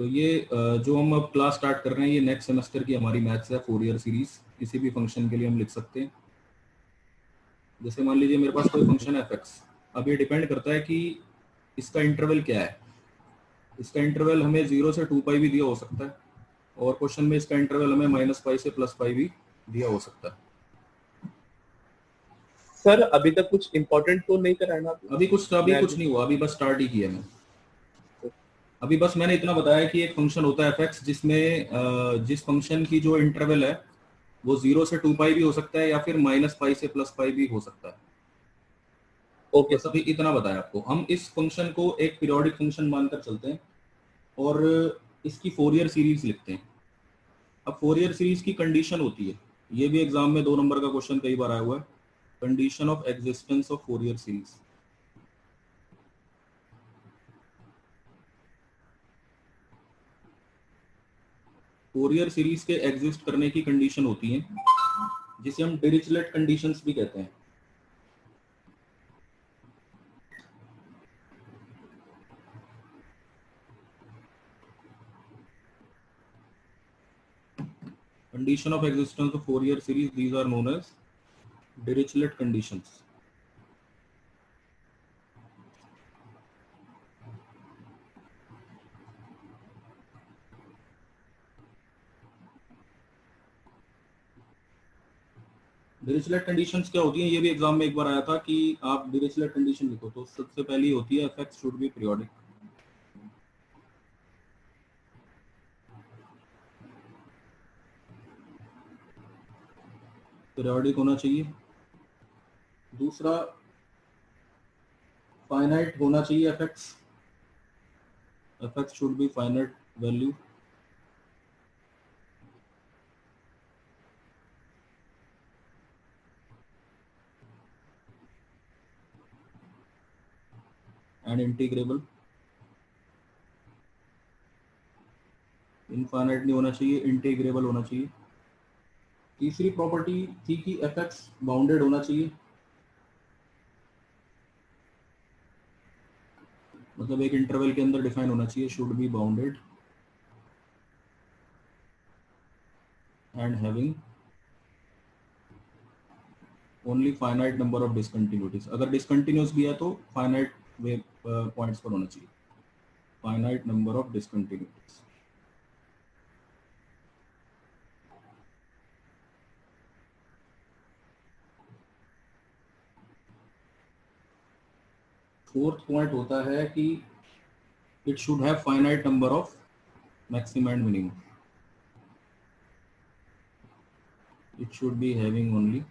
तो ये जो हम अब क्लास स्टार्ट कर रहे हैं ये नेक्स्ट सेमेस्टर की हमारी मैथ्स है, फोरियर सीरीज। किसी भी फंक्शन के लिए हम लिख सकते हैं। जैसे मान लीजिए मेरे पास कोई फंक्शन है fx। अब ये डिपेंड करता है कि इसका इंटरवल क्या है। इसका इंटरवल हमें 0 से 2 पाई भी दिया हो सकता है, और क्वेश्चन में इसका इंटरवल हमें -पाई से +पाई भी दिया हो सकता है। सर अभी तक कुछ इम्पोर्टेंट तो नहीं कराया ना आपने? अभी कुछ नहीं हुआ, अभी बस स्टार्ट ही किया है। अभी बस मैंने इतना बताया कि एक फंक्शन होता है fx जिसमें जिस फंक्शन की जो इंटरवल है वो 0 से 2 पाई भी हो सकता है या फिर -पाई से +पाई भी हो सकता है। ओके बस अभी इतना बताया आपको। हम इस फंक्शन को एक पीरियोडिक फंक्शन मानकर चलते हैं और इसकी फोरियर सीरीज लिखते हैं। अब फोरियर सीरीज की कंडीशन होती है, ये भी एग्जाम में 2 नंबर का क्वेश्चन कई बार आया हुआ है, condition of existence of Fourier series. Fourier series के एग्जिस्ट करने की कंडीशन होती है जिसे हम डिरिचलेट कंडीशंस भी कहते हैं। Condition of existence of Fourier series, these are known as Dirichlet conditions. Dirichlet conditions क्या होती हैं, ये भी एग्जाम में एक बार आया था कि आप डिरिचलेट कंडीशन लिखो तो सबसे पहली होती है fx should be periodic. Periodic होना चाहिए। दूसरा, फाइनाइट होना चाहिए fx। fx should be finite value. And integrable. Infinite नहीं होना चाहिए, इंटीग्रेबल होना चाहिए। तीसरी प्रॉपर्टी थी कि fx बाउंडेड होना चाहिए, मतलब एक इंटरवल के अंदर डिफाइन होना चाहिए, should be bounded and having only finite number of discontinuities. अगर डिसकंटिन्यूस भी है तो फाइनाइट पॉइंट्स पर होना चाहिए, finite number of discontinuities. Fourth point होता है कि it should have finite number of maximum and minimum. It should be having only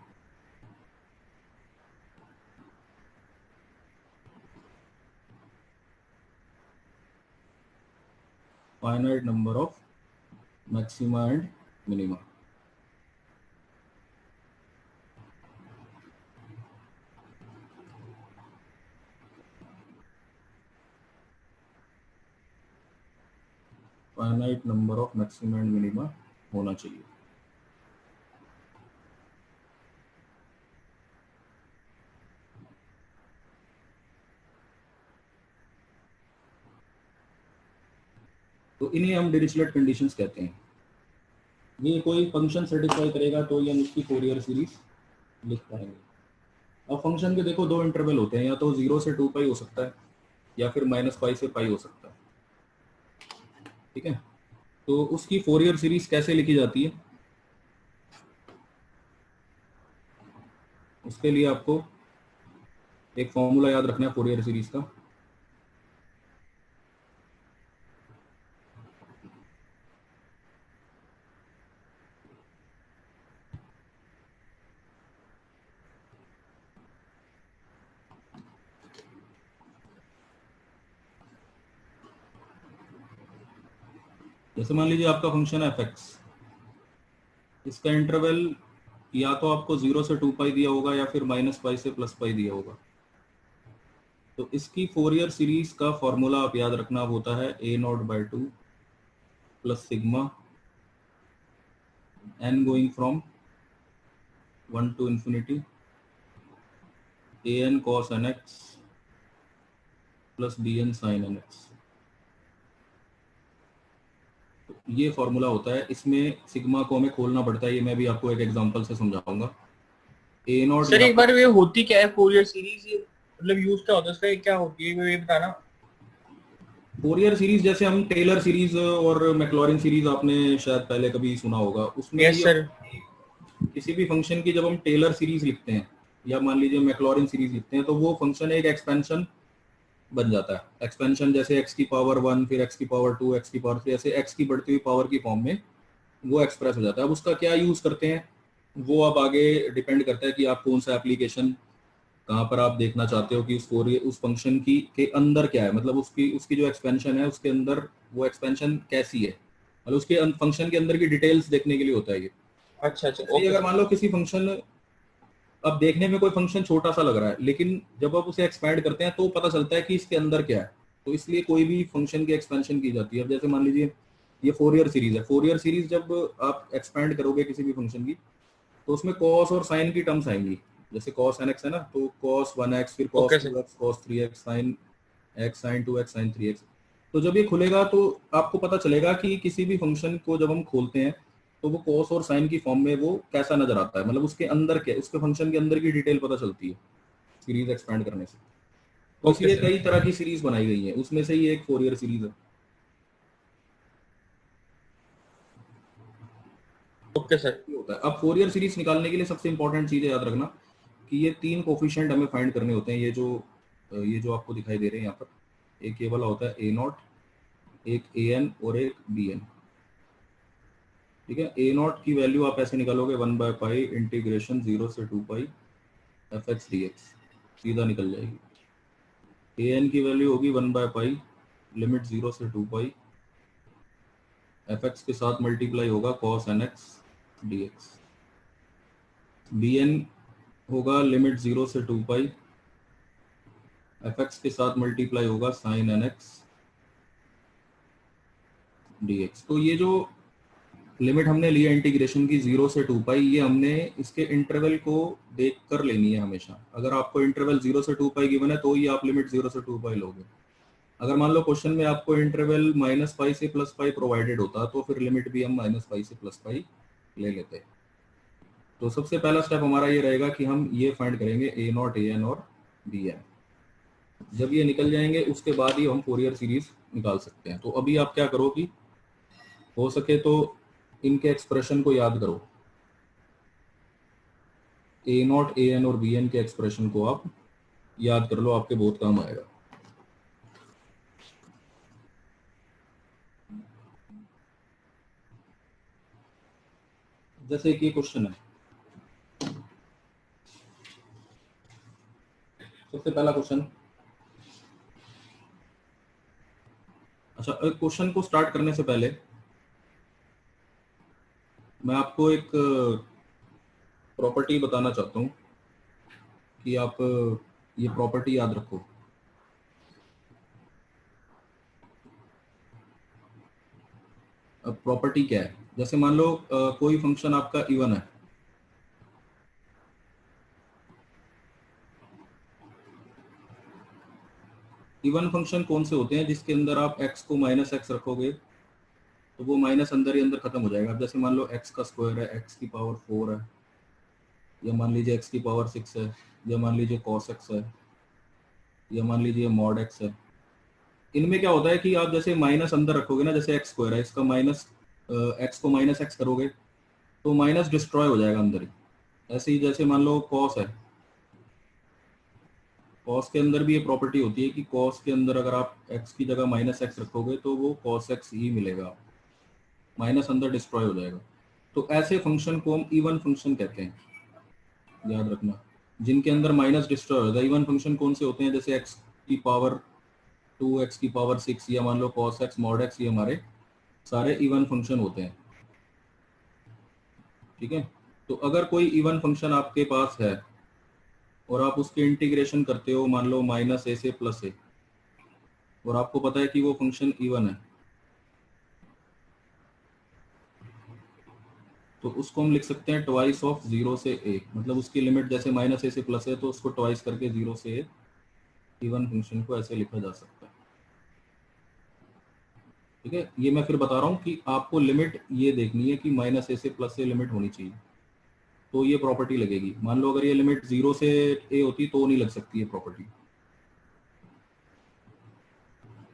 finite number of maxima and minima. Finite number of maxima and minima होना चाहिए। तो इन्हें हम Dirichlet conditions कहते हैं। ये कोई फंक्शन सेटिस्फाई करेगा तो ये हम उसकी फोरियर सीरीज लिख पाएंगे। अब फंक्शन के देखो 2 इंटरवल होते हैं, या तो 0 से 2 पाई हो सकता है या फिर -पाई से पाई हो सकता है। ठीक है, तो उसकी फोरियर सीरीज कैसे लिखी जाती है, उसके लिए आपको एक फॉर्मूला याद रखना है फोरियर सीरीज का। जैसे मान लीजिए आपका फंक्शन है fx, इसका इंटरवल या तो आपको 0 से 2 पाई दिया होगा या फिर -पाई से +पाई दिया होगा। तो इसकी फोरियर सीरीज का फॉर्मूला आप याद रखना होता है a0/2 plus sigma n going from 1 to infinity an cos nx plus dn sin nx। ये फॉर्मूला होता है, इसमें सिग्मा को हमें खोलना पड़ता है, ये मैं भी आपको एक एग्जांपल से समझाऊंगा। ए नॉट सर यहाँ एक पर बार ये होती क्या है फोरियर सीरीज, मतलब यूज क्या होता है इसका, क्या होती है ये बताना। फोरियर सीरीज, जैसे हम टेलर सीरीज और मैक्लॉरिन सीरीज आपने शायद पहले कभी सुना होगा, उसमें यस ये सर। किसी भी फंक्शन की जब हम टेलर सीरीज लिखते हैं या मान लीजिए मैक्लॉरिन सीरीज लिखते हैं, तो वो फंक्शन एक एक्सपेंशन बन जाता है। एक्सपेंशन जैसे एक्स की पावर 1, फिर एक्स की पावर 2, एक्स की पावर 3, ऐसे एक्स की बढ़ती हुई पावर की फॉर्म में वो एक्सप्रेस हो जाता है। अब उसका क्या यूज करते हैं वो अब आगे डिपेंड करता है कि आप कौन सा एप्लीकेशन कहाँ पर आप देखना चाहते हो कि उस फंक्शन की के अंदर क्या है, मतलब उसकी उसकी जो एक्सपेंशन है उसके अंदर वो एक्सपेंशन कैसी है, मतलब उसके फंक्शन के अंदर की डिटेल्स देखने के लिए होता है ये। अच्छा अच्छा, जैसे ओके अगर सर। मान लो किसी फंक्शन, अब देखने में कोई फंक्शन छोटा सा लग रहा है, लेकिन जब आप उसे एक्सपैंड करते हैं तो पता चलता है कि इसके अंदर क्या है। तो इसलिए कोई भी फंक्शन की एक्सपेंशन की जाती है। अब जैसे मान लीजिए ये फोरियर सीरीज है, फोरियर सीरीज जब आप एक्सपैंड करोगे किसी भी फंक्शन की, तो उसमें कॉस और साइन की टर्म्स आएंगी। जैसे कॉस एन एक्स है ना, तो कॉस 1x, फिर cos okay sir. 2x, cos 3x, sine x, sine 2x, sine 3x। तो जब ये खुलेगा तो आपको पता चलेगा कि किसी भी फंक्शन को जब हम खोलते हैं तो वो कॉस और साइन की फॉर्म में वो कैसा नजर आता है, मतलब उसके अंदर क्या, उसके फंक्शन के अंदर की डिटेल पता चलती है सीरीज एक्सपैंड करने से। तो ओके इसलिए सर। कई तरह की सीरीज बनाई गई है, उसमें से ही एक फोरियर सीरीज है। Okay sir. ये होता है। अब फोरियर सीरीज निकालने के लिए सबसे इंपॉर्टेंट चीज याद रखना कि ये तीन कोफिशिएंट हमें फाइंड करने होते हैं। ये जो आपको दिखाई दे रहे हैं यहाँ पर, एक ये वाला होता है ए नॉट, एक ए एन और एक बी एन। ठीक है, ए नॉट की वैल्यू आप ऐसे निकालोगे 1/पाई इंटीग्रेशन 0 से 2 पाई एफ एक्स डी एक्स, सीधा निकल जाएगी। ए एन की वैल्यू होगी 1/पाई लिमिट 0 से 2 पाई, एफ एक्स के साथ मल्टीप्लाई होगा cos n x d x. B n होगा लिमिट 0 से 2 पाई, एफ एक्स के साथ मल्टीप्लाई होगा sine n x d x. तो ये जो लिमिट हमने लिया इंटीग्रेशन की 0 से 2 पाई, ये हमने इसके इंटरवल को देख कर लेनी है हमेशा। अगर आपको इंटरवल 0 से 2 पाई गिवन है तो ही आप लिमिट 0 से 2 पाई लोगे। अगर मान लो क्वेश्चन में आपको इंटरवल -पाई से +पाई प्रोवाइडेड होता तो फिर लिमिट भी हम -पाई से +पाई ले लेते। तो सबसे पहला स्टेप हमारा ये रहेगा कि हम ये फाइंड करेंगे ए नॉट, ए एन और बी एन। जब ये निकल जाएंगे उसके बाद ही हम फोरियर सीरीज निकाल सकते हैं। तो अभी आप क्या करो कि हो सके तो इनके एक्सप्रेशन को याद करो, ए नॉट, ए एन और बी एन के एक्सप्रेशन को आप याद कर लो, आपके बहुत काम आएगा। जैसे कि क्वेश्चन है, सबसे पहला क्वेश्चन। अच्छा, क्वेश्चन को स्टार्ट करने से पहले मैं आपको एक प्रॉपर्टी बताना चाहता हूँ कि आप ये प्रॉपर्टी याद रखो। अब प्रॉपर्टी क्या है, जैसे मान लो कोई फंक्शन आपका इवन है। इवन फंक्शन कौन से होते हैं, जिसके अंदर आप x को -x रखोगे तो वो माइनस अंदर ही अंदर खत्म हो जाएगा। अब जैसे मान लो x का स्क्वायर है, x की पावर 4 है, या मान लीजिए x की पावर 6 है, या मान लीजिए cos x है, या मान लीजिए mod x है। इनमें क्या होता है कि आप जैसे माइनस अंदर रखोगे ना, जैसे x स्क्वायर है, इसका माइनस x को -x करोगे तो माइनस डिस्ट्रॉय हो जाएगा अंदर ही। ऐसे ही जैसे मान लो cos है, cos के अंदर भी ये प्रॉपर्टी होती है कि cos के अंदर अगर आप x की जगह -x रखोगे तो वो cos x ही मिलेगा, माइनस अंदर डिस्ट्रॉय हो जाएगा। तो ऐसे फंक्शन को हम इवन फंक्शन कहते हैं, याद रखना। जिनके अंदर माइनस डिस्ट्रॉय होगा, इवन फंक्शन कौन से होते हैं, जैसे x की पावर 2, x की पावर 6, या मान लो cos x mod x, ये हमारे सारे इवन फंक्शन होते हैं। ठीक है, तो अगर कोई इवन फंक्शन आपके पास है और आप उसके इंटीग्रेशन करते हो, मान लो -a से +a, और आपको पता है कि वो फंक्शन इवन है, तो उसको हम लिख सकते हैं ट्वाइस ऑफ 0 से a। मतलब उसकी लिमिट जैसे -a से +a, तो उसको ट्वाइस करके 0 से a, इवन फंक्शन को ऐसे लिखा जा सकता है। ठीक है, ये मैं फिर बता रहा हूँ कि आपको लिमिट ये देखनी है कि माइनस ए से प्लस ए लिमिट होनी चाहिए, तो ये प्रॉपर्टी लगेगी। मान लो अगर ये लिमिट 0 से ए होती तो नहीं लग सकती ये प्रॉपर्टी।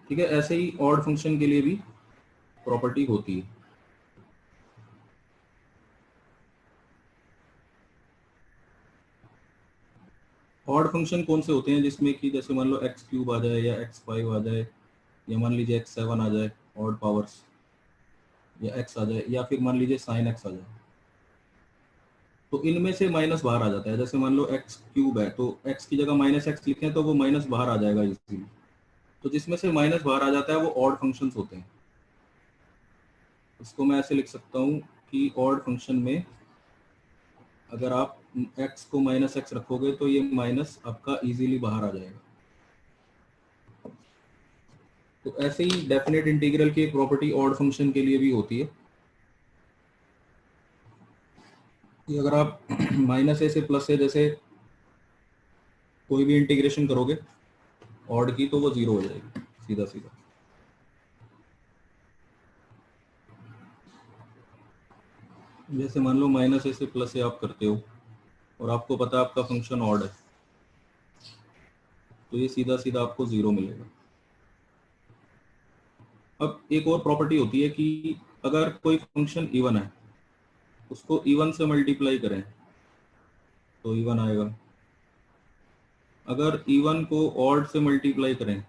ठीक है, ऐसे ही ऑड फंक्शन के लिए भी प्रॉपर्टी होती है। ऑड फंक्शन कौन से होते हैं जिसमें कि जैसे मान लो एक्स क्यूब आ जाए या एक्स फाइव आ जाए या मान लीजिए एक्स सेवन आ जाए ऑड पावर्स, या एक्स आ जाए, या फिर मान लीजिए साइन एक्स आ जाए, तो इनमें से माइनस बाहर आ जाता है। जैसे मान लो एक्स क्यूब है तो एक्स की जगह माइनस एक्स लिखें तो वो माइनस बाहर आ जाएगा इजीली। तो जिसमें से माइनस बाहर आ जाता है वो ऑड फंक्शंस होते हैं। इसको मैं ऐसे लिख सकता हूँ कि ऑड फंक्शन में अगर आप x को माइनस एक्स रखोगे तो ये माइनस आपका इजीली बाहर आ जाएगा। तो ऐसे ही डेफिनेट इंटीग्रल की एक प्रॉपर्टी ऑड फंक्शन के लिए भी होती है कि अगर आप माइनस ए से प्लस ए जैसे कोई भी इंटीग्रेशन करोगे ऑड की तो वो जीरो हो जाएगी सीधा सीधा। जैसे मान लो माइनस ए से प्लस ए आप करते हो और आपको पता है आपका फंक्शन ऑड है, तो ये सीधा सीधा आपको जीरो मिलेगा। अब एक और प्रॉपर्टी होती है कि अगर कोई फंक्शन इवन है उसको इवन से मल्टीप्लाई करें तो इवन आएगा। अगर इवन को ऑड से मल्टीप्लाई करें,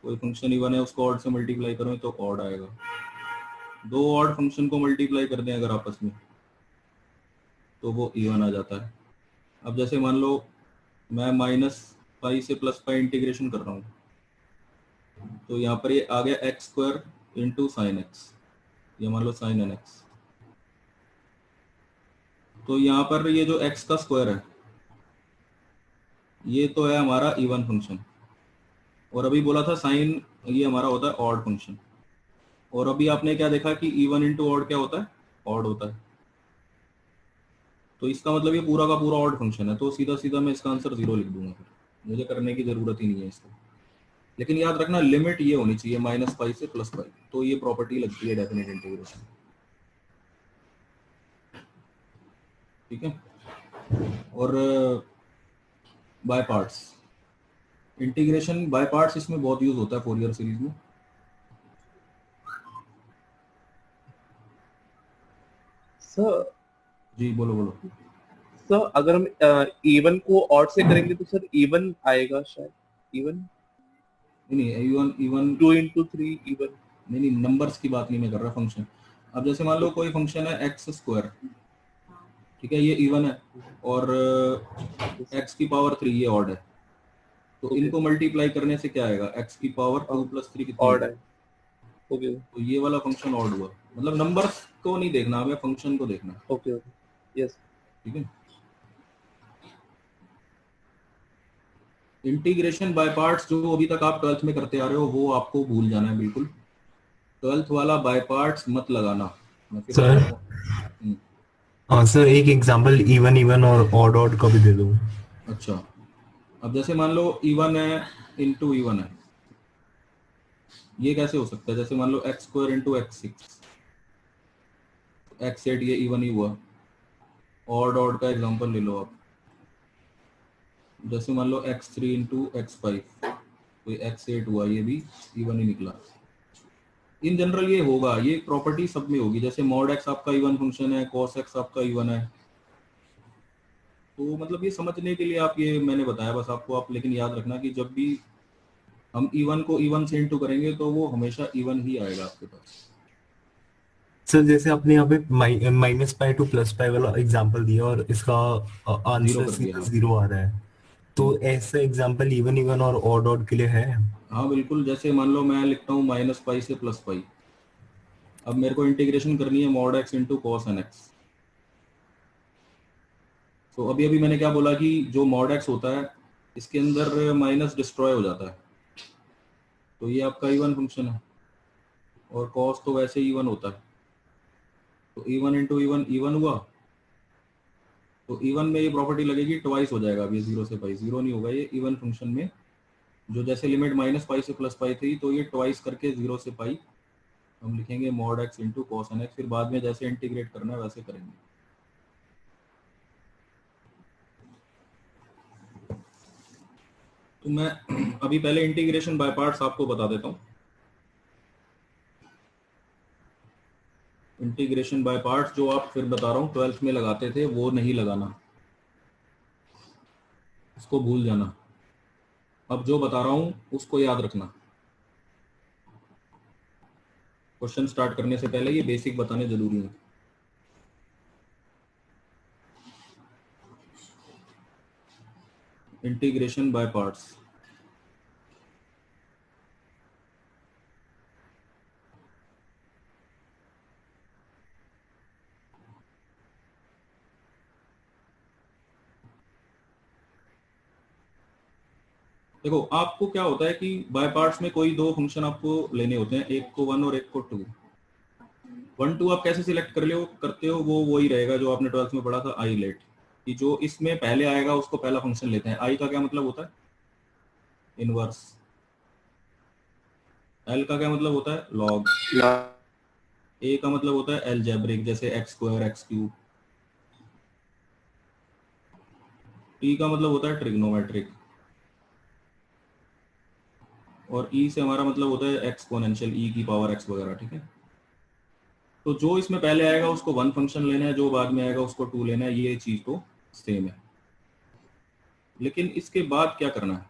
कोई फंक्शन इवन है उसको ऑड से मल्टीप्लाई करें तो ऑड आएगा। दो ऑड फंक्शन को मल्टीप्लाई कर दें अगर आपस में तो वो इवन आ जाता है। अब जैसे मान लो मैं माइनस पाई से प्लस पाई इंटीग्रेशन कर रहा हूँ, तो यहाँ पर ये आ गया x square into sine x, या मान लो साइन एन एक्स। तो यहाँ पर ये जो एक्स का स्क्वायर है ये तो है हमारा इवन फंक्शन, और अभी बोला था साइन ये हमारा होता है ऑड फंक्शन। और अभी आपने क्या देखा कि इवन इंटू ऑड क्या होता है, ऑड होता है। तो इसका मतलब ये पूरा का पूरा ऑड फंक्शन है, तो सीधा सीधा मैं इसका आंसर जीरो लिख दूंगा, फिर मुझे करने की जरूरत ही नहीं है इसको। लेकिन याद रखना लिमिट ये होनी चाहिए माइनस पाई से प्लस पाई, तो ये प्रॉपर्टी लगती है डेफिनेट इंटीग्रेशन। ठीक है, और by parts, integration by parts इसमें बहुत यूज होता है फोरियर सीरीज में। सर जी बोलो बोलो। सर अगर हम इवन को ऑड से करेंगे तो सर इवन आएगा शायद, इवन नहीं नहीं, इवन इवन 2 into 3 इवन। नहीं नहीं, नंबर्स की बात नहीं मैं कर रहा, फंक्शन। अब जैसे मान लो कोई फंक्शन है एक्स स्क्वायर, ठीक है, ये इवन है, और एक्स की पावर थ्री ये ऑड है, तो ओके, इनको मल्टीप्लाई करने से क्या आएगा, एक्स की पावर टू प्लस थ्री कितनी ऑड होगी। है। ओके तो ये वाला फंक्शन ऑड हुआ, मतलब नंबर्स को नहीं देखना हमें, फंक्शन को देखना है। Okay okay, yes. ठीक है, इंटीग्रेशन बाय पार्ट्स जो अभी तक आप ट्वेल्थ में करते आ रहे हो वो आपको भूल जाना है बिल्कुल। ट्वेल्थ वाला बाय पार्ट्स मत लगाना, मैं फिर बता सर रहा हूँ। हाँ सर, एक एग्जांपल इवन इवन और ऑड ऑड का भी दे दो। अच्छा, अब जैसे मान लो इवन है इंटू इवन है, ये कैसे हो सकता है। जैसे मान लो x square into x six, x eight, ये इवन ही हुआ। ऑड ऑड का एग्जांपल ले लो आप, जैसे मान लो x three into x five, तो एक्स एट हुआ, ये भी इवन ही निकला। इन जनरल ये होगा, ये प्रॉपर्टी सब में होगी। जैसे मॉड एक्स आपका इवन फंक्शन है, कॉस एक्स आपका इवन है, तो मतलब ये समझने के लिए आप, ये मैंने बताया बस आपको, आप लेकिन याद रखना कि जब भी हम इवन को इवन से इंटू करेंगे तो वो हमेशा इवन ही आएगा आपके पास। सर जैसे आपने यहाँ पे minus pi two plus pi वाला एग्जांपल दिया और इसका जीरो आंसर कर दिया सीधा हाँ। जीरो आ रहा है, तो ऐसा एग्जांपल इवन इवन और ऑड ऑड के लिए है? हाँ बिल्कुल, जैसे मान लो मैं लिखता हूँ माइनस पाई से प्लस पाई, अब मेरे को इंटीग्रेशन करनी है mod x into cos n x. तो अभी अभी मैंने क्या बोला कि जो मॉड एक्स होता है इसके अंदर माइनस डिस्ट्रॉय हो जाता है, तो ये आपका इवन फंक्शन है, और कॉस तो वैसे ही इवन होता है, तो इवन इंटू इवन इवन हुआ। तो इवन में ये प्रॉपर्टी लगेगी ट्वाइस हो जाएगा, अब ये जीरो से पाई जीरो नहीं होगा, ये इवन फंक्शन में जो जैसे लिमिट माइनस पाई से प्लस पाई थी, तो ये ट्वाइस करके 0 से पाई हम लिखेंगे mod x into cos n x, फिर बाद में जैसे इंटीग्रेट करना है वैसे करेंगे। तो मैं अभी पहले इंटीग्रेशन बाय पार्ट्स आपको बता देता हूँ। इंटीग्रेशन बाय पार्ट्स जो आप फिर बता रहा हूँ 12th में लगाते थे वो नहीं लगाना, उसको भूल जाना। अब जो बता रहा हूँ उसको याद रखना। क्वेश्चन स्टार्ट करने से पहले ये बेसिक बताने जरूरी है। इंटीग्रेशन बाय पार्ट्स, देखो आपको क्या होता है कि बाय पार्ट्स में कोई दो फंक्शन आपको लेने होते हैं, एक को 1 और एक को 2। 1 2 आप कैसे सिलेक्ट करते हो वो वही रहेगा जो आपने 12th में पढ़ा था, आई लेट, कि जो इसमें पहले आएगा उसको पहला फंक्शन लेते हैं। आई का क्या मतलब होता है? इनवर्स। एल का क्या मतलब होता है? लॉग। ए का मतलब होता है एलजेब्रिक, जैसे x square x cube. T का मतलब होता है ट्रिग्नोमेट्रिक, और ई से हमारा मतलब होता है एक्सपोनेंशियल, ई की पावर एक्स वगैरह, ठीक है। तो जो इसमें पहले आएगा उसको 1 फंक्शन लेना है, जो बाद में आएगा उसको 2 लेना है, ये चीज तो सेम है। लेकिन इसके बाद क्या करना है?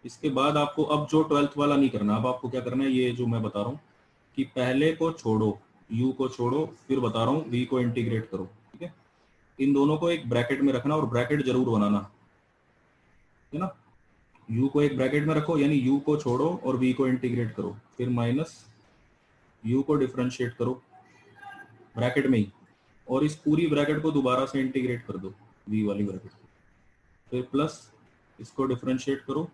इसके बाद आपको अब जो 12th वाला नहीं करना, अब आपको क्या करना है, ये जो मैं बता रहा हूँ कि पहले को छोड़ो, u को छोड़ो, फिर बता रहा हूँ v को इंटीग्रेट करो, ठीक है। इन दोनों को एक ब्रैकेट में रखना और ब्रैकेट जरूर बनाना, है ना। u को एक ब्रैकेट में रखो, यानी u को छोड़ो और v को इंटीग्रेट करो, फिर माइनस u को डिफरेंशिएट करो ब्रैकेट में ही, और इस पूरी ब्रैकेट को दोबारा से इंटीग्रेट कर दो v वाली ब्रैकेट को, फिर प्लस इसको डिफरेंशिएट करो,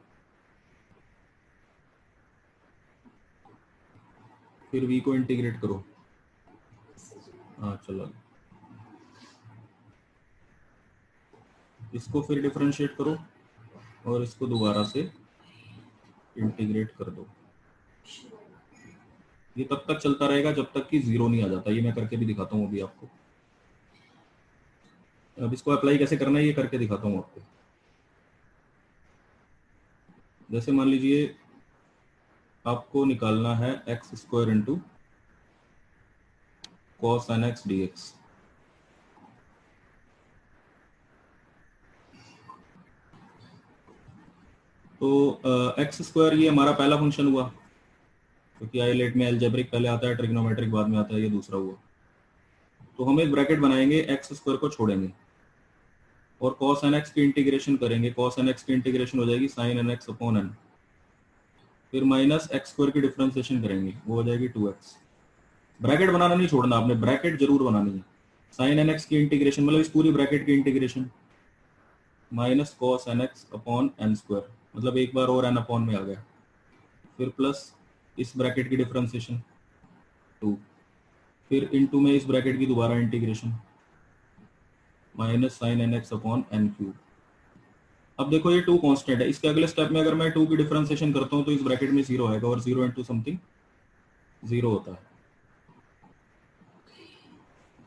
फिर v को इंटीग्रेट करो। हाँ चलो, इसको फिर डिफरेंशिएट करो और इसको दोबारा से इंटीग्रेट कर दो। ये तब तक चलता रहेगा जब तक कि 0 नहीं आ जाता। ये मैं करके भी दिखाता हूँ अभी आपको। अब इसको अप्लाई कैसे करना है ये करके दिखाता हूँ आपको। जैसे मान लीजिए आपको निकालना है x square into cos n x d x. तो एक्स स्क्वायर ये हमारा पहला फंक्शन हुआ, क्योंकि आईलेट में एलजेब्रिक पहले आता है, ट्रिग्नोमेट्रिक बाद में आता है, ये दूसरा हुआ। तो हम एक ब्रैकेट बनाएंगे, एक्स स्क्वायर को छोड़ेंगे और कॉस एन एक्स की इंटीग्रेशन करेंगे। कॉस एन एक्स की इंटीग्रेशन हो जाएगी sine n x upon n, फिर माइनस एक्स स्क्वायर की डिफरेंशिएशन करेंगे, वो हो जाएगी 2x। ब्रैकेट बनाना नहीं छोड़ना आपने, ब्रैकेट जरूर बनानी है। साइन एन एक्स की इंटीग्रेशन मतलब इस पूरी ब्रैकेट की integration minus cos n x upon n square, मतलब एक बार और एन अपॉन में आ गया, फिर प्लस इस ब्रैकेट की डिफरेंशिएशन 2, फिर इनटू में इस ब्रैकेट की दोबारा integration minus sine n x upon n cube. अब देखो ये 2 कांस्टेंट है, इसके अगले स्टेप में अगर मैं 2 की डिफरेंशिएशन करता हूँ तो इस ब्रैकेट में 0 आएगा, और 0 इंटू समथिंग 0 होता है।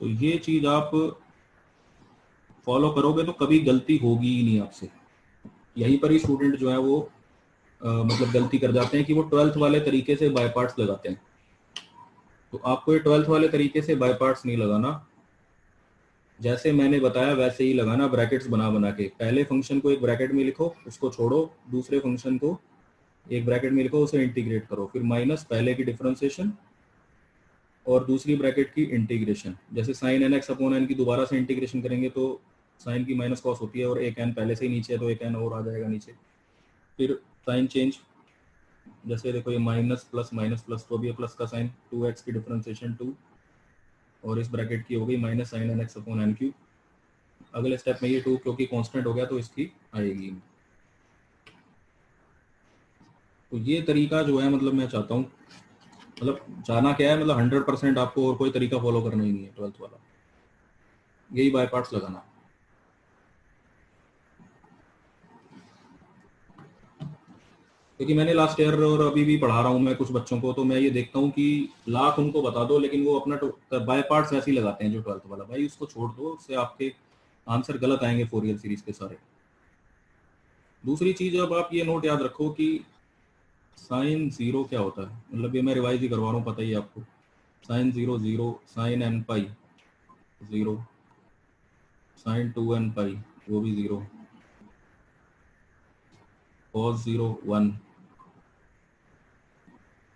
तो ये चीज आप फॉलो करोगे तो कभी गलती होगी ही नहीं आपसे। यहीं पर ही स्टूडेंट जो है वो मतलब गलती कर जाते हैं कि वो 12th वाले तरीके से बाय पार्ट्स लगाते हैं। तो आपको ये 12th वाले तरीके से बाय पार्ट्स नहीं लगाना, जैसे मैंने बताया वैसे ही लगाना, ब्रैकेट्स बना बना के। पहले फंक्शन को एक ब्रैकेट में लिखो, उसको छोड़ो, दूसरे फंक्शन को एक ब्रैकेट में लिखो, उसे इंटीग्रेट करो, फिर माइनस पहले की डिफरेंशिएशन और दूसरी ब्रैकेट की इंटीग्रेशन। जैसे sine n x upon n की दोबारा से इंटीग्रेशन करेंगे तो साइन की माइनस कॉस होती है, और एक एन पहले से ही नीचे है तो एक एन और आ जाएगा नीचे, फिर साइन चेंज। जैसे देखो ये माइनस प्लस, तो अभी ये प्लस का साइन, 2x की डिफरेंशिएशन 2, और इस ब्रैकेट की हो गई minus sine n x upon n cube. अगले स्टेप में ये 2 क्योंकि कांस्टेंट हो गया तो इसकी आएगी। तो ये तरीका जो है, मतलब मैं चाहता हूँ, मतलब जाना क्या है, मतलब 100% आपको और कोई तरीका फॉलो करना ही नहीं है 12th वाला, यही बाय पार्ट्स लगाना। क्योंकि मैंने लास्ट ईयर और अभी भी पढ़ा रहा हूँ मैं कुछ बच्चों को, तो मैं ये देखता हूँ कि लाख उनको बता दो लेकिन वो अपना बाय पार्ट्स वैसे ही लगाते हैं जो 12th वाला। भाई उसको छोड़ दो, उससे आपके आंसर गलत आएंगे फोरियर सीरीज के सारे। दूसरी चीज, अब आप ये नोट याद रखो कि साइन जीरो क्या होता है, मतलब ये मैं रिवाइज ही करवा रहा हूँ, पता ही है आपको। Sine zero zero, sine n pi zero, sine two n pi वो भी zero, cos zero one,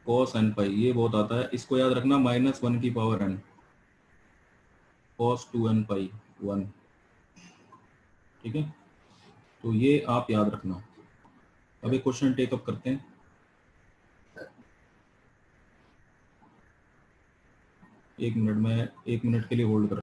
cos n pi ये बहुत आता है, इसको याद रखना, माइनस वन की power n, cos two n pi one. ठीक है, तो ये आप याद रखना। अब एक क्वेश्चन टेकअप करते हैं। एक मिनट में, एक मिनट के लिए होल्ड कर।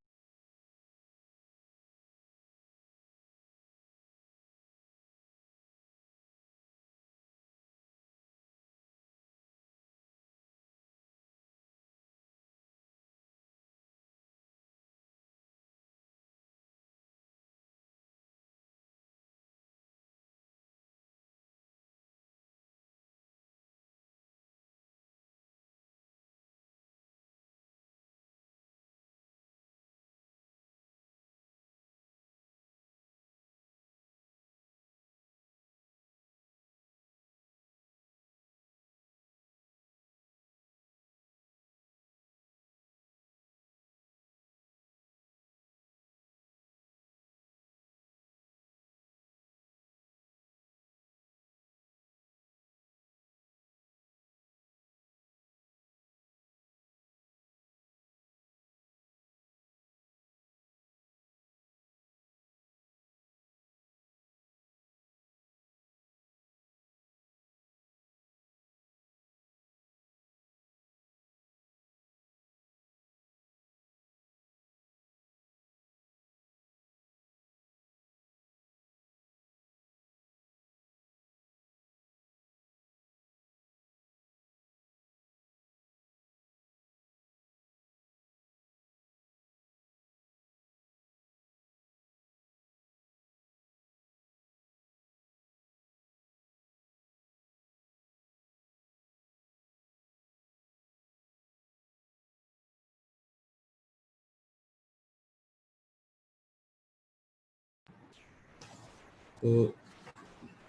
तो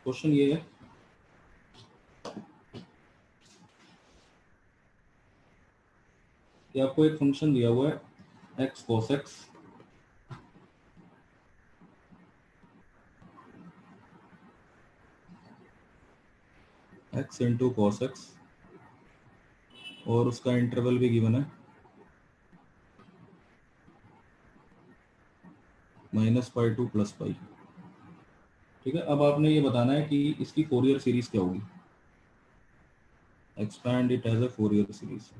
क्वेश्चन ये है कि आपको एक फंक्शन दिया हुआ है x cos x, x into cos x, और उसका इंटरवल भी गिवन है minus pi two plus pi. ठीक है, अब आपने ये बताना है कि इसकी फोरियर सीरीज क्या होगी, expand it as a Fourier series.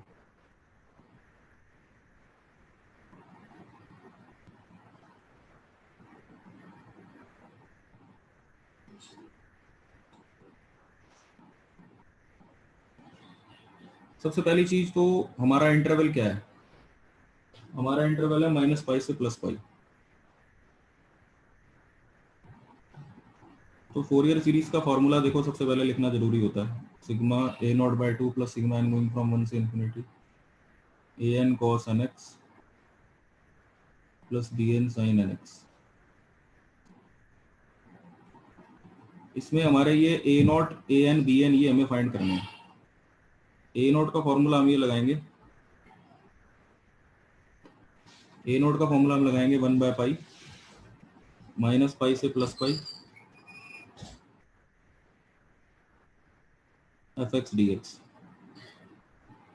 सबसे पहली चीज तो हमारा इंटरवल क्या है, हमारा इंटरवल है माइनस पाई से प्लस पाई। तो फोरियर सीरीज का फॉर्मूला देखो सबसे पहले लिखना जरूरी होता है, sigma a naught by two plus sigma n going from one से infinity a n cos n x plus d n sine n x. इसमें हमारे ये a naught a n b n ये हमें फाइंड करने हैं। ए नॉट का formula हम ये लगाएंगे, ए नॉट का फॉर्मूला हम लगाएंगे one by pi, minus pi से plus pi, f x d x.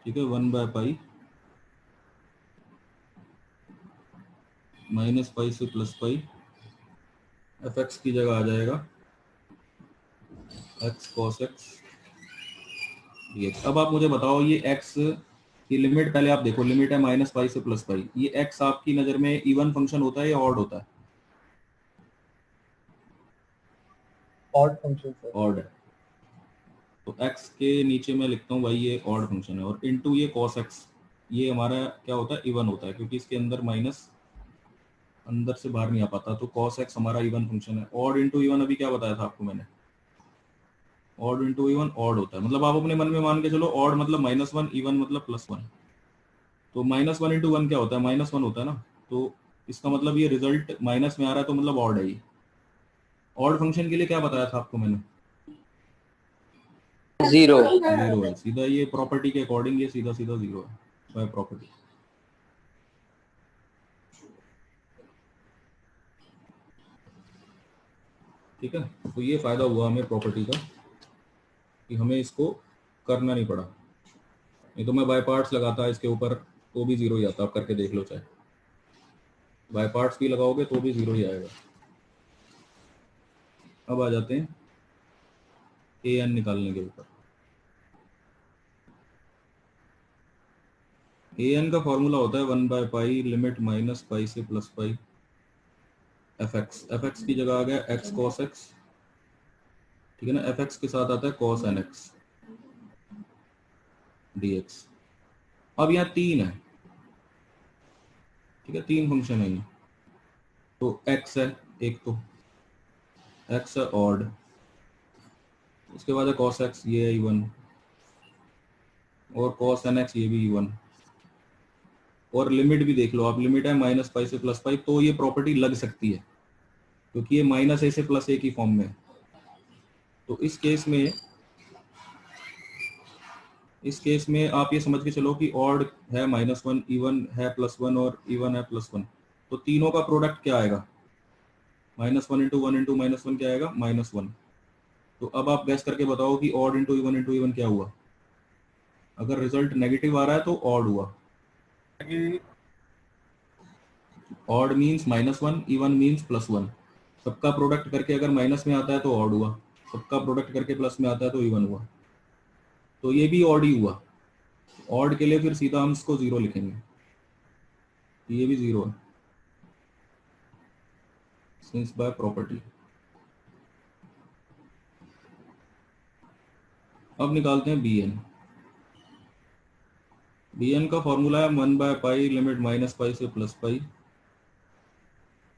ठीक है, one by pi minus pi से प्लस पाई, एफ एक्स की जगह आ जाएगा x cos x d x. अब आप मुझे बताओ ये एक्स की लिमिट पहले आप देखो, लिमिट है माइनस पाई से प्लस पाई, ये एक्स आपकी नज़र में इवन फंक्शन होता है या ऑड होता है? Odd function sir. ऑड है, तो x के नीचे मैं लिखता हूँ भाई ये ऑड फंक्शन है, और इनटू ये cos x ये हमारा क्या होता है, इवन होता है, क्योंकि इसके अंदर माइनस अंदर से बाहर नहीं आ पाता, तो cos x हमारा इवन फंक्शन है। ऑड इनटू इवन अभी क्या बताया था आपको मैंने, ऑड इंटू इवन ऑड होता है, मतलब आप अपने मन में मान के चलो ऑड मतलब -1, इवन मतलब +1। तो -1 इंटू 1 क्या होता है? -1 होता है ना। तो इसका मतलब ये रिजल्ट माइनस में आ रहा है, तो मतलब ऑड है ये। ऑड फंक्शन के लिए क्या बताया था आपको मैंने? 0। 0 है। सीधा ये प्रॉपर्टी के अकॉर्डिंग ये सीधा सीधा 0 है बाय प्रॉपर्टी। ठीक है, तो ये फायदा हुआ हमें प्रॉपर्टी का कि हमें इसको करना नहीं पड़ा। नहीं तो मैं बाय पार्ट्स लगाता इसके ऊपर तो भी 0 ही आता। आप करके देख लो, चाहे बाय पार्ट्स भी लगाओगे तो भी 0 ही आएगा। अब आ जाते हैं an निकालने के ऊपर। an का फॉर्मूला होता है 1/पाई लिमिट -पाई से +पाई fx की जगह आ गया x cos x, ठीक है ना। fx के साथ आता है cos nx dx। अब यहाँ 3 है, ठीक है, 3 फंक्शन है ये। तो x है एक, तो x है ऑड, उसके बाद है cos x, ये है इवन, और cos nx ये भी इवन। और लिमिट भी देख लो आप, लिमिट है -पाई से +पाई, तो ये प्रॉपर्टी लग सकती है क्योंकि ये -a से +a की फॉर्म में है। तो इस केस में आप ये समझ के चलो कि ऑड है -1, इवन है +1 और इवन है +1। तो तीनों का प्रोडक्ट क्या आएगा? -1 इंटू 1 इंटू -1 क्या आएगा? -1। तो अब आप गैस करके बताओ कि ऑड इंटू इवन क्या हुआ? अगर रिजल्ट नेगेटिव आ रहा है तो ऑड हुआ। Odd means -1, even means +1। सबका प्रोडक्ट करके अगर माइनस में आता है तो ऑड हुआ, सबका प्रोडक्ट करके प्लस में आता है तो इवन हुआ। तो ये भी ऑड ही हुआ। ऑड के लिए फिर सीधा हम इसको 0 लिखेंगे, ये भी 0 है सिंस बाय प्रॉपर्टी। अब निकालते हैं bn का फॉर्मूला है 1/पाई लिमिट -पाई से +पाई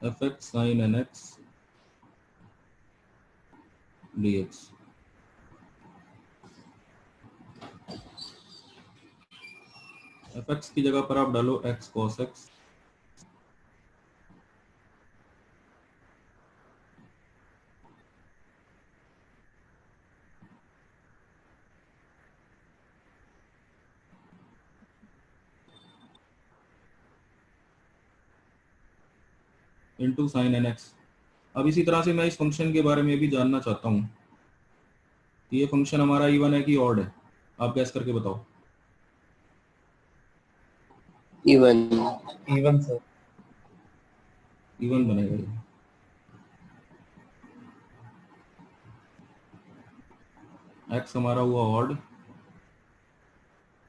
fx sin nx dx। fx की जगह पर आप डालो x cos x, into sine nx। अब इसी तरह से मैं इस फंक्शन के बारे में भी जानना चाहता हूँ कि ये फंक्शन हमारा इवन है कि ऑड है। आप गैस करके बताओ। इवन। Even sir. इवन बनेगा ये। x हमारा हुआ ऑड,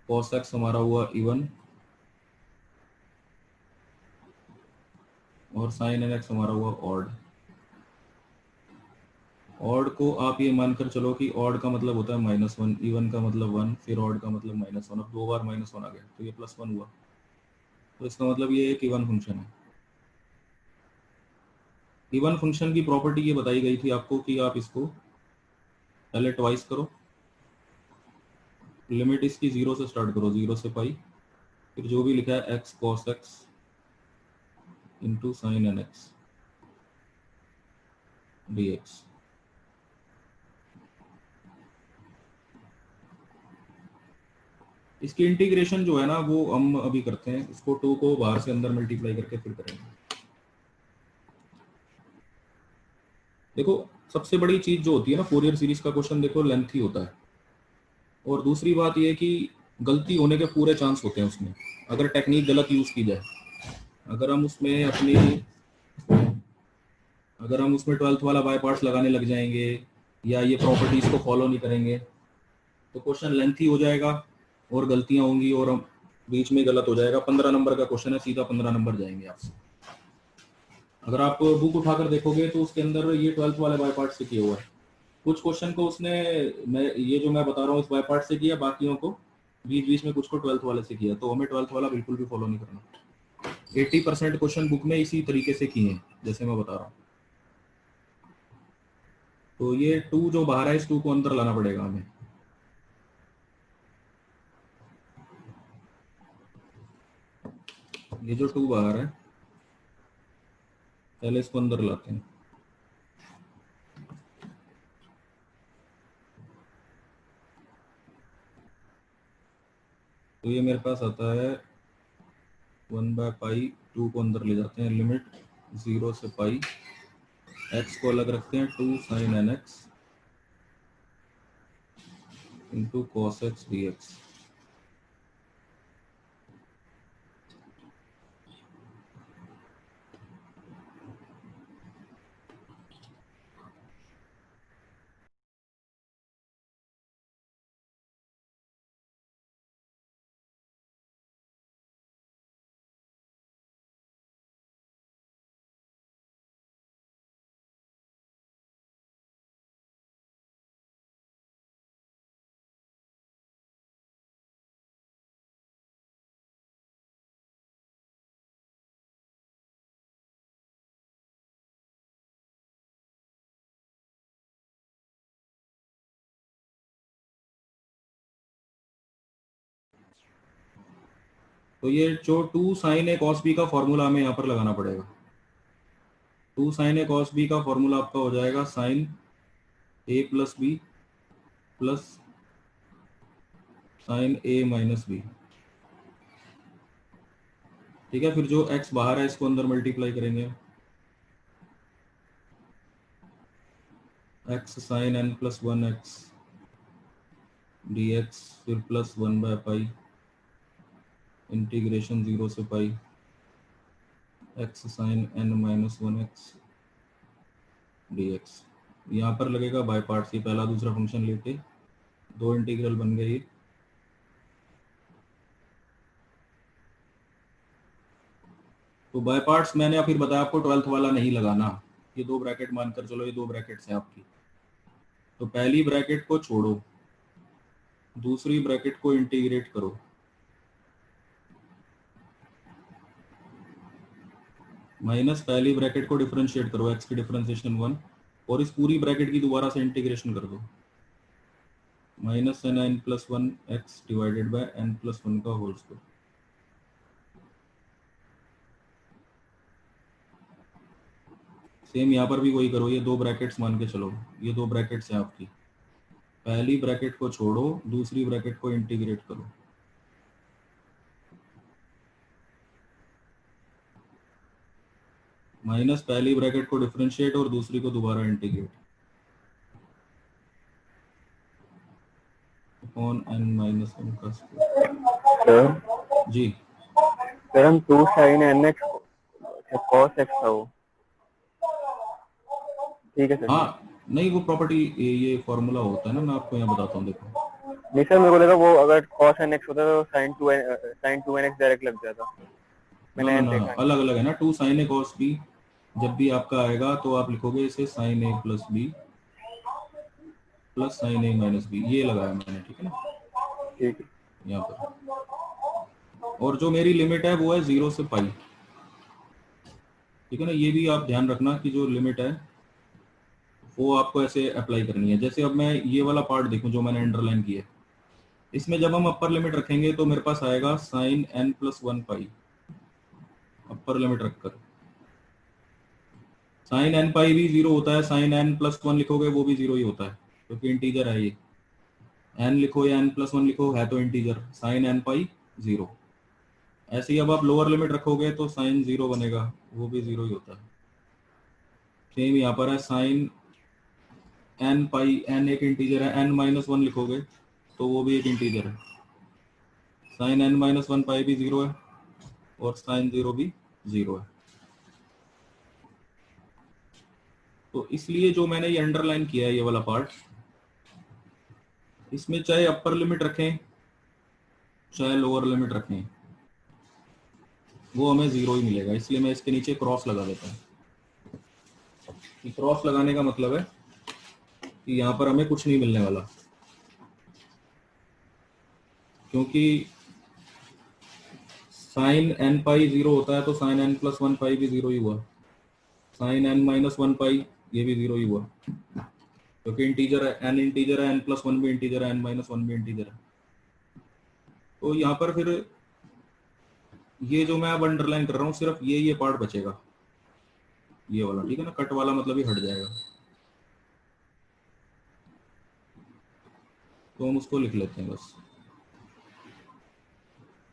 cos x हमारा हुआ इवन, और sin nx हमारा हुआ ऑड। ऑड को आप ये मानकर चलो कि ऑड का मतलब होता है -1, इवन का मतलब 1, फिर ऑड का मतलब -1। अब 2 बार -1 आ गया तो ये +1 हुआ। तो इसका मतलब ये एक इवन फंक्शन है। इवन फंक्शन की प्रॉपर्टी ये बताई गई थी आपको कि आप इसको पहले ट्वाइस करो, लिमिट इसकी 0 से स्टार्ट करो, 0 से पाई, फिर जो भी लिखा है x cos x into sine nx dx। इसकी इंटीग्रेशन जो है ना वो हम अभी करते हैं, इसको 2 को बाहर से अंदर मल्टीप्लाई करके फिर करेंगे। देखो सबसे बड़ी चीज जो होती है ना फोरियर सीरीज का क्वेश्चन, देखो लेंथी होता है, और दूसरी बात ये कि गलती होने के पूरे चांस होते हैं उसमें अगर टेक्निक गलत यूज की जाए। अगर हम उसमें 12th वाला बाय पार्ट्स लगाने लग जाएंगे या ये प्रॉपर्टीज को फॉलो नहीं करेंगे तो क्वेश्चन लेंथी हो जाएगा और गलतियां होंगी और हम बीच में गलत हो जाएगा। 15 नंबर का क्वेश्चन है, सीधा 15 नंबर जाएंगे आपसे। अगर आप बुक उठाकर देखोगे तो उसके अंदर ये 12th वाले बाय पार्ट से किया हुआ है। कुछ क्वेश्चन को उसने ये जो मैं बता रहा हूँ इस बाय पार्ट से किया, बाकियों को बीच बीच में कुछ को 12th वाले से किया। तो हमें 12th वाला बिल्कुल भी फॉलो नहीं करना। 80% क्वेश्चन बुक में इसी तरीके से किए हैं जैसे मैं बता रहा हूँ। तो ये 2 जो बाहर है, इस 2 को अंदर लाना पड़ेगा हमें। ये जो 2 बाहर है, पहले इसको अंदर लाते हैं। तो ये मेरे पास आता है 1/पाई, 2 को अंदर ले जाते हैं, लिमिट 0 से पाई, x को अलग रखते हैं, 2 sin nx into cos x dx। तो ये जो 2 sin a cos b का फॉर्मूला हमें यहाँ पर लगाना पड़ेगा। 2 sin a cos b का फॉर्मूला आपका हो जाएगा sin a plus b plus sin a minus b. ठीक है, फिर जो x बाहर है इसको अंदर मल्टीप्लाई करेंगे, x sin n plus 1x dx, फिर प्लस 1/पाई इंटीग्रेशन 0 से पाई x sin n minus 1x dx। यहाँ पर लगेगा बाय पार्ट्स, ये पहला दूसरा फंक्शन लेके 2 इंटीग्रल बन गए। तो बाय पार्ट्स मैंने फिर बताया आपको 12th वाला नहीं लगाना, ये 2 ब्रैकेट मानकर चलो, ये 2 ब्रैकेट्स हैं आपकी। तो पहली ब्रैकेट को छोड़ो, दूसरी ब्रैकेट को इंटीग्रेट करो, माइनस पहली ब्रैकेट को डिफरेंशिएट करो, x की डिफरेंशिएशन 1, और इस पूरी ब्रैकेट की दोबारा से इंटीग्रेशन कर दो, minus n plus 1 x divided by n plus 1 का होल स्क्वायर। सेम यहाँ पर भी वही करो, ये 2 ब्रैकेट्स मान के चलो, ये 2 ब्रैकेट्स हैं आपकी, पहली ब्रैकेट को छोड़ो, दूसरी ब्रैकेट को इंटीग्रेट करो, माइनस पहली ब्रैकेट को डिफरेंशिएट और दूसरी को दोबारा इंटीग्रेट, अपॉन n माइनस 1 का स्क्वायर। जी सर हम 2 sin nx cos x था वो, ठीक है सर। हाँ, नहीं वो प्रॉपर्टी, ये फॉर्मूला होता है ना, मैं आपको यहाँ बताता हूँ, देखो। नहीं सर, मेरे को लगा वो अगर cos nx होता तो sin 2 nx डायरेक्ट लग जाता। मैंने ना, देखा अलग अलग है ना। 2 sin a cos b जब भी आपका आएगा तो आप लिखोगे इसे sin a plus b plus sin a minus b, ये लगाया मैंने, ठीक है ना, ठीक है यहाँ पर। और जो मेरी लिमिट है वो है 0 से पाई, ठीक है ना। ये भी आप ध्यान रखना कि जो लिमिट है वो आपको ऐसे अप्लाई करनी है। जैसे अब मैं ये वाला पार्ट देखूं जो मैंने अंडरलाइन किया है, इसमें जब हम अपर लिमिट रखेंगे तो मेरे पास आएगा sin n प्लस 1 पाई, अपर लिमिट रखकर। sin n पाई भी 0 होता है, sin n प्लस 1 लिखोगे वो भी 0 ही होता है, क्योंकि इंटीजर है ये। n लिखो या n प्लस 1 लिखो, है तो इंटीजर, sin n पाई 0। ऐसे ही अब आप लोअर लिमिट रखोगे तो sin 0 बनेगा, वो भी 0 ही होता है। सेम यहाँ पर है sin n पाई, n एक इंटीजर है, n माइनस 1 लिखोगे तो वो भी एक इंटीजर है, sin n माइनस 1 पाई भी 0 है और sin 0 भी 0 है। तो इसलिए जो मैंने ये अंडरलाइन किया है, ये वाला पार्ट, इसमें चाहे अपर लिमिट रखें चाहे लोअर लिमिट रखें, वो हमें 0 ही मिलेगा। इसलिए मैं इसके नीचे क्रॉस लगा देता हूँ। क्रॉस लगाने का मतलब है कि यहाँ पर हमें कुछ नहीं मिलने वाला, क्योंकि sin n पाई 0 होता है तो sin n प्लस 1 पाई भी 0 ही हुआ, sin n माइनस 1 पाई ये भी 0 ही हुआ। क्योंकि इंटीजर है, n इंटीजर है, n+1 भी इंटीजर है, n-1 भी इंटीजर है। तो यहाँ पर फिर ये जो मैं अब अंडरलाइन कर रहा हूँ सिर्फ ये पार्ट बचेगा, ये वाला, ठीक है ना, कट वाला मतलब ये हट जाएगा। तो हम उसको लिख लेते हैं, बस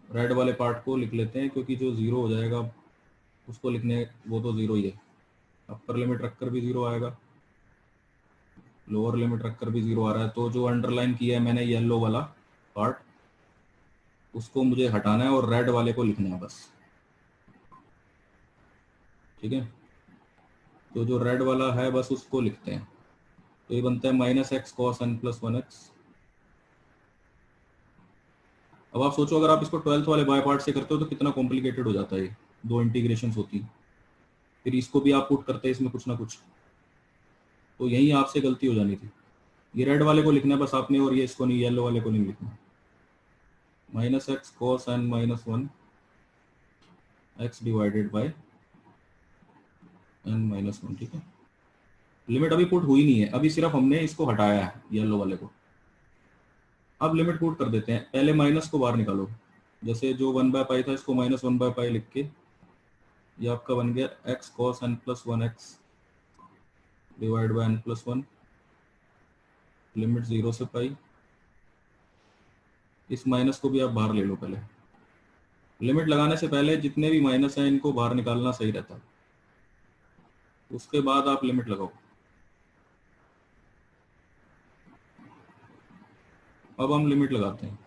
रेड वाले पार्ट को लिख लेते हैं, क्योंकि जो जीरो हो जाएगा उसको लिखने, वो तो जीरो ही है। अपर लिमिट रखकर भी जीरो आएगा, लोअर लिमिट रखकर भी जीरो आ रहा है। तो जो अंडरलाइन किया है मैंने येलो वाला पार्ट, उसको मुझे हटाना है और रेड वाले को लिखना है बस, ठीक है। तो जो रेड वाला है बस उसको लिखते हैं। तो ये बनता है -x cos n+1x। अब आप सोचो, अगर आप इसको 12th वाले बाय पार्ट से करते हो तो कितना कॉम्प्लिकेटेड हो जाता है, ये दो इंटीग्रेशंस होती, फिर इसको भी आप पुट करते हैं इसमें कुछ ना कुछ। तो यही आपसे गलती हो जानी थी। ये रेड वाले को लिखना है बस आपने, और ये इसको नहीं, येलो वाले को नहीं लिखना। -x cos n-1 x divided by n-1, ठीक है। लिमिट अभी पुट हुई नहीं है, अभी सिर्फ हमने इसको हटाया है येलो वाले को। अब लिमिट पुट कर देते हैं। पहले माइनस को बाहर निकालो, जैसे जो 1/π था इसको -1/π लिख के ये आपका बन गया x cos n+1x divide by n+1, limit 0 से पाई। इस माइनस को भी आप बाहर ले लो। पहले लिमिट लगाने से पहले जितने भी माइनस हैं इनको बाहर निकालना सही रहता है, उसके बाद आप लिमिट लगाओ। अब हम लिमिट लगाते हैं।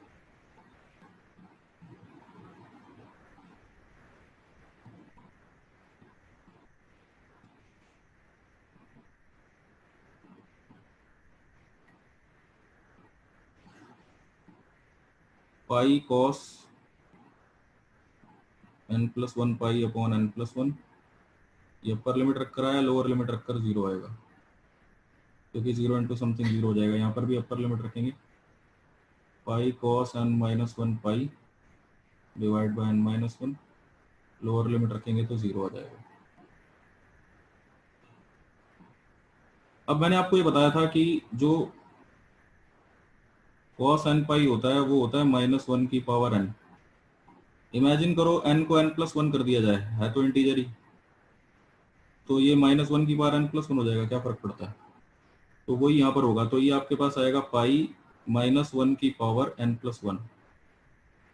Pi cos n+1 pi upon n+1, ये अपर लिमिट रखकर आया, लोअर लिमिट रखकर जीरो आएगा, क्योंकि 0 इंटू समथिंग जीरो हो जाएगा। यहाँ पर भी अपर लिमिट रखेंगे, pi cos n-1 pi divide by n-1, lower limit रखेंगे तो जीरो आ जाएगा। अब मैंने आपको ये बताया था कि जो cos n पाई होता है वो होता है -1 की पावर n। इमेजिन करो n को n+1 कर दिया जाए, है तो इंटीजर ही, तो ये -1 की पावर n+1 हो जाएगा, क्या फर्क पड़ता है। तो वही यहाँ पर होगा। तो ये आपके पास आएगा पाई -1 की पावर n+1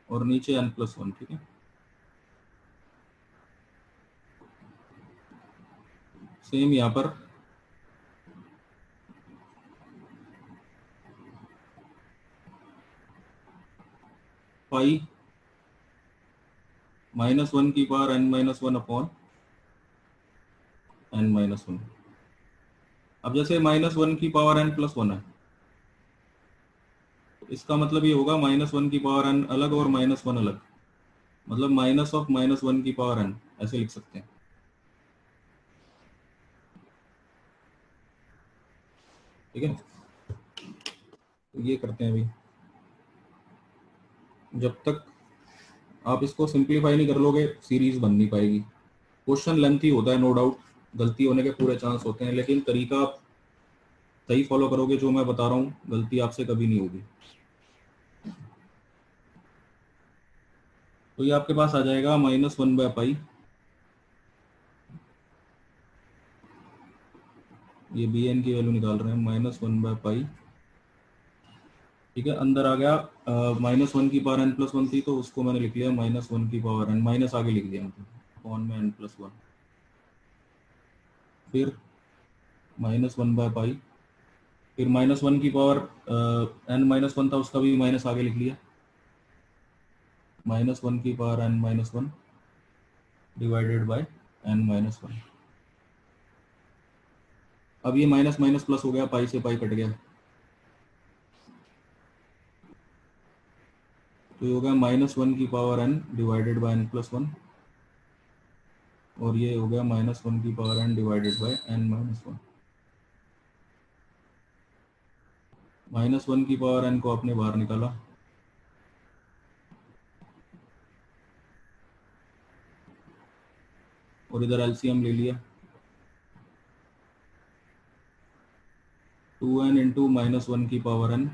और नीचे n+1, ठीक है। सेम यहाँ पर पाई -1 की पावर n-1 अपॉन n-1। अब जैसे -1 की पावर n+1 है, इसका मतलब ये होगा -1 की पावर n अलग और -1 अलग, मतलब माइनस ऑफ -1 की पावर n, ऐसे लिख सकते हैं, ठीक है। तो ये करते हैं अभी। जब तक आप इसको सिंप्लीफाई नहीं कर लोगे सीरीज बन नहीं पाएगी। क्वेश्चन लेंथी होता है, नो डाउट, गलती होने के पूरे चांस होते हैं, लेकिन तरीका आप सही फॉलो करोगे जो मैं बता रहा हूँ, गलती आपसे कभी नहीं होगी। तो ये आपके पास आ जाएगा -1/π, ये bn की वैल्यू निकाल रहे हैं, -1/π, ठीक है। अंदर आ गया -1 की पावर n+1 थी तो उसको मैंने लिख लिया -1 की पावर n, माइनस आगे लिख दिया मतलब अपॉन में n+1, फिर -1/π, फिर -1 की पावर n-1 था उसका भी माइनस आगे लिख लिया, -1 की power n-1 divided by n-1। अब ये माइनस माइनस प्लस हो गया, पाई से पाई कट गया, तो ये होगा -1 की power n divided by n+1, और ये हो गया -1 की power n divided by n-1। -1 की पावर n को आपने बाहर निकाला, और इधर एलसीएम ले लिया, 2 2n इंटू -1 की power n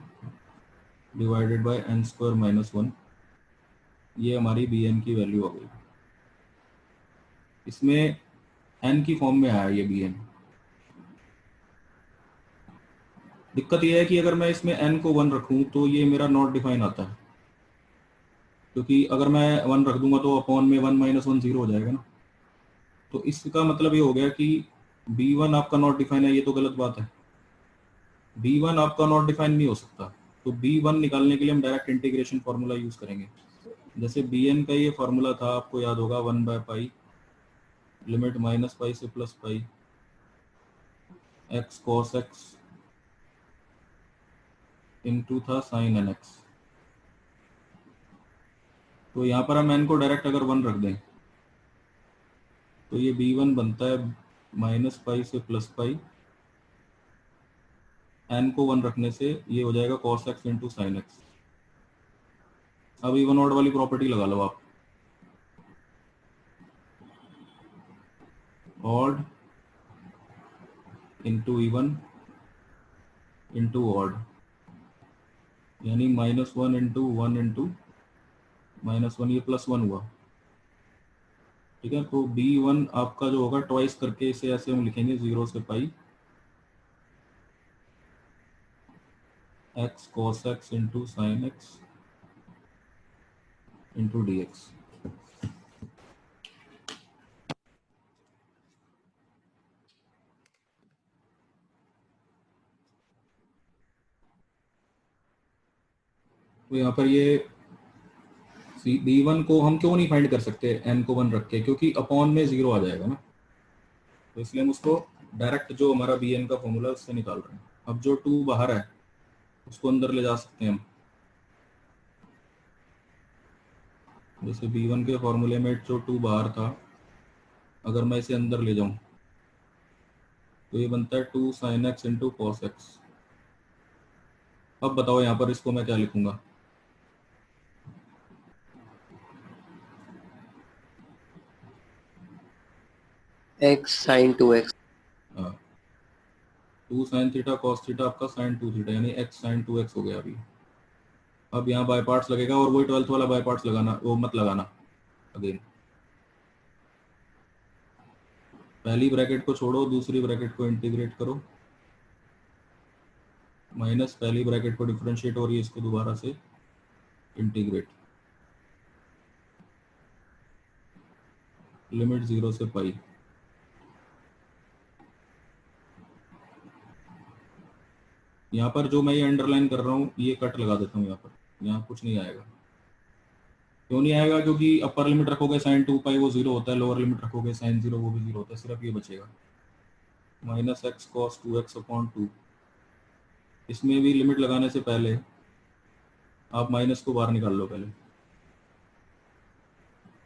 divided by n square -1, ये हमारी बी एन की वैल्यू हो गई। इसमें n की फॉर्म में आया ये बी एन। दिक्कत ये है कि अगर मैं इसमें n को 1 रखूं तो ये मेरा नॉट डिफाइन आता है, क्योंकि अगर मैं 1 रख दूंगा तो अपॉन में 1 - 1 0 हो जाएगा ना। तो इसका मतलब ये हो गया कि b1 आपका नॉट डिफाइन है, ये तो गलत बात है। b1 आपका नॉट डिफाइन नहीं हो सकता, तो b1 निकालने के लिए हम डायरेक्ट इंटीग्रेशन फार्मूला यूज करेंगे। जैसे bn का ये फार्मूला था, आपको याद होगा, 1/पाई लिमिट -पाई से +पाई x cos x इंटू था sin nx। तो यहाँ पर हम n को डायरेक्ट अगर 1 रख दें तो ये b1 बनता है -पाई से +पाई, n को 1 रखने से ये हो जाएगा cos x into sin x। अब इवन ऑड वाली प्रॉपर्टी लगा लो आप, odd into even into odd, यानी -1 इंटू 1 इंटू -1, ये +1 हुआ। ठीक है, तो b1 आपका जो होगा ट्वाइस करके इसे ऐसे हम लिखेंगे 0 से पाई x cos x into sine x into D x. तो यहाँ पर ये b1 को हम क्यों नहीं फाइंड कर सकते n को 1 रख के, क्योंकि अपॉन में 0 आ जाएगा ना, तो इसलिए हम उसको डायरेक्ट जो हमारा bn का फॉर्मूला उससे निकाल रहे हैं। अब जो 2 बाहर है उसको अंदर ले जा सकते हैं हम। जैसे b1 के फॉर्मूले में जो 2 बाहर था, अगर मैं इसे अंदर ले जाऊं तो ये बनता है 2 sin x into cos x. अब बताओ यहाँ पर इसको मैं क्या लिखूंगा? x sin 2x। 2 sin theta cos theta आपका sin 2 थीटा, यानी x sin 2x हो गया अभी। अब यहाँ बाय पार्ट्स लगेगा, और वही 12th वाला बाय पार्ट्स लगाना, वो मत लगाना अगेन। पहली ब्रैकेट को छोड़ो, दूसरी ब्रैकेट को इंटीग्रेट करो, माइनस पहली ब्रैकेट को डिफरेंशिएट और ये इसको दोबारा से इंटीग्रेट, लिमिट 0 से पाई। यहाँ पर जो मैं ये अंडरलाइन कर रहा हूँ ये कट लगा देता हूँ, यहाँ पर यहाँ कुछ नहीं आएगा। क्यों नहीं आएगा? क्योंकि अपर लिमिट रखोगे sin 2 पाई वो 0 होता है, लोअर लिमिट रखोगे sin 0 वो भी 0 होता है, सिर्फ ये बचेगा -x cos 2x अपॉन 2। इसमें भी लिमिट लगाने से पहले आप माइनस को बाहर निकाल लो पहले,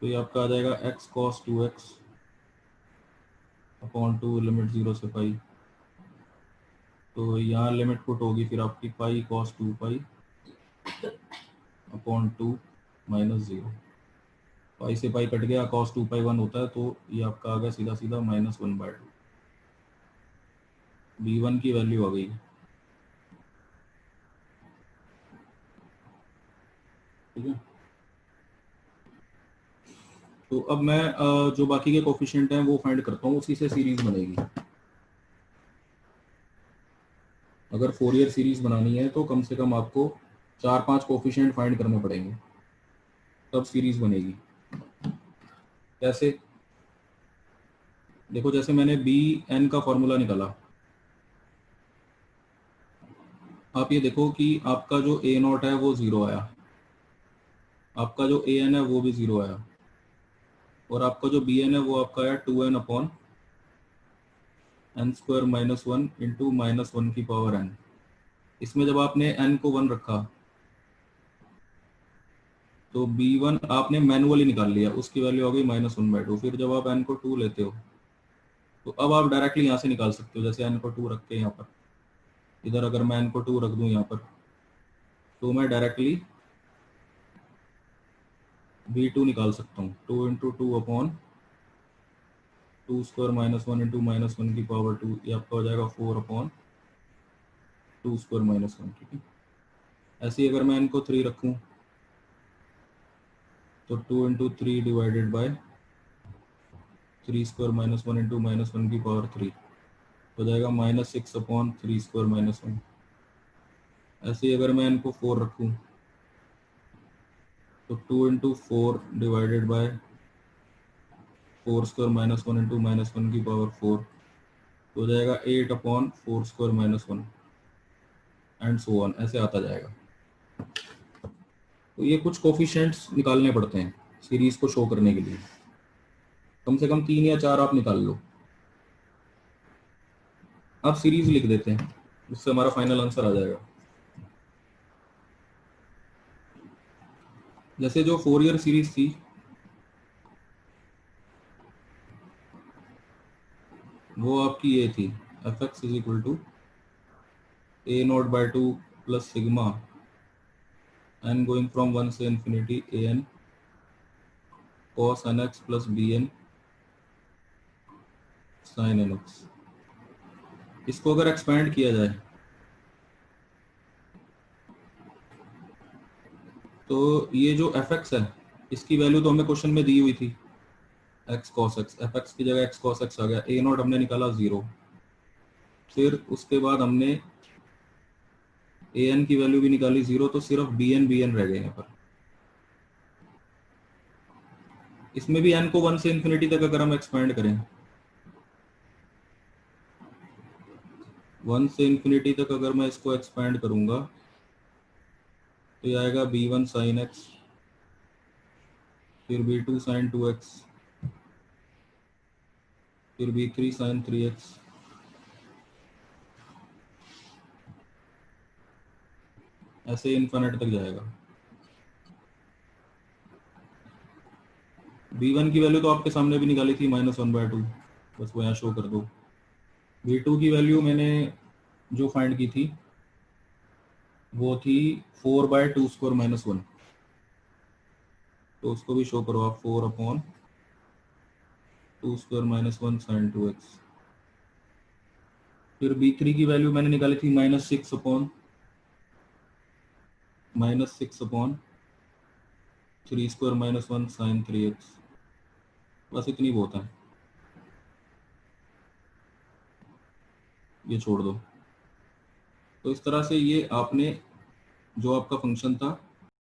तो ये आपका आ जाएगा x cos 2x upon 2 limit 0 से पाई। तो यहाँ लिमिट पुट होगी फिर आपकी पाई cos 2 पाई अपॉन 2 -0। पाई से पाई कट गया, cos 2 पाई 1 होता है, तो ये आपका आ गया सीधा सीधा -1/2। b1 की वैल्यू आ गई। ठीक है, तो अब मैं जो बाकी के कोफिशिएंट हैं वो फाइंड करता हूँ, उसी से सीरीज बनेगी। अगर फोरियर सीरीज बनानी है तो कम से कम आपको 4-5 कोफिशिएंट फाइंड करने पड़ेंगे, तब सीरीज बनेगी। कैसे? देखो, जैसे मैंने bn का फॉर्मूला निकाला, आप ये देखो कि आपका जो a0 है वो 0 आया, आपका जो an है वो भी 0 आया, और आपका जो bn है वो आपका आया 2n upon n square -1 into -1 की पावर n। इसमें जब आपने n को 1 रखा तो b1 आपने मैनुअली निकाल लिया, उसकी वैल्यू आ गई -1/2। फिर जब आप n को 2 लेते हो तो अब आप डायरेक्टली यहाँ से निकाल सकते हो। जैसे n को 2 रख के यहाँ पर, इधर अगर मैं n को 2 रख दूँ यहाँ पर, तो मैं डायरेक्टली b2 निकाल सकता हूँ। 2 इंटू 2 अपॉन 2 स्क्वायर -1 इंटू -1 की पावर 2, ये आपका हो जाएगा 4 upon two square minus one, ठीक है। ऐसे ही अगर मैं इनको 3 रखूं तो 2 into three divided by 3 square minus one into minus one की पावर 3 हो जाएगा -6 अपॉन 3 स्क्वायर माइनस वन। ऐसे ही अगर मैं इनको 4 रखूं तो 2 into four divided by 4 square minus one into minus one की पावर 4 हो जाएगा 8 upon 4 square minus one and so on, ऐसे आता जाएगा। तो ये कुछ कोफिशिएंट्स निकालने पड़ते हैं सीरीज को शो करने के लिए, कम से कम 3 या 4 आप निकाल लो। अब सीरीज लिख देते हैं, उससे हमारा फाइनल आंसर आ जाएगा। जैसे जो फोरियर सीरीज थी वो आपकी ये थी, f x is equal to a naught by two plus sigma n going from 1 से infinity a n cos n x plus b n sine n x. इसको अगर एक्सपैंड किया जाए तो ये जो एफ एक्स है इसकी वैल्यू तो हमें क्वेश्चन में दी हुई थी x cos x, F x की जगह एक्स कॉस एक्स आ गया। ए नॉट हमने निकाला 0, फिर उसके बाद हमने ए एन की वैल्यू भी निकाली 0, तो सिर्फ बी एन रह गए यहाँ पर। इसमें भी एन को 1 से इन्फिनिटी तक अगर हम एक्सपैंड करें, 1 से इन्फिनिटी तक अगर मैं इसको एक्सपैंड करूंगा तो ये आएगा b1 साइन एक्स, फिर b2 साइन 2x, फिर b3 साइन 3x, ऐसे इन्फिनिट तक जाएगा। b1 की वैल्यू तो आपके सामने भी निकाली थी -1/2, बस वो यहाँ शो कर दो। b2 की वैल्यू मैंने जो फाइंड की थी वो थी 4/2 स्क्वायर माइनस वन, तो उसको भी शो करो आप, 4 upon 2 square minus one sine 2x। फिर b3 की वैल्यू मैंने निकाली थी -6 upon 3 square minus one sine 3x। बस इतनी बहुत है, ये छोड़ दो। तो इस तरह से ये आपने जो आपका फंक्शन था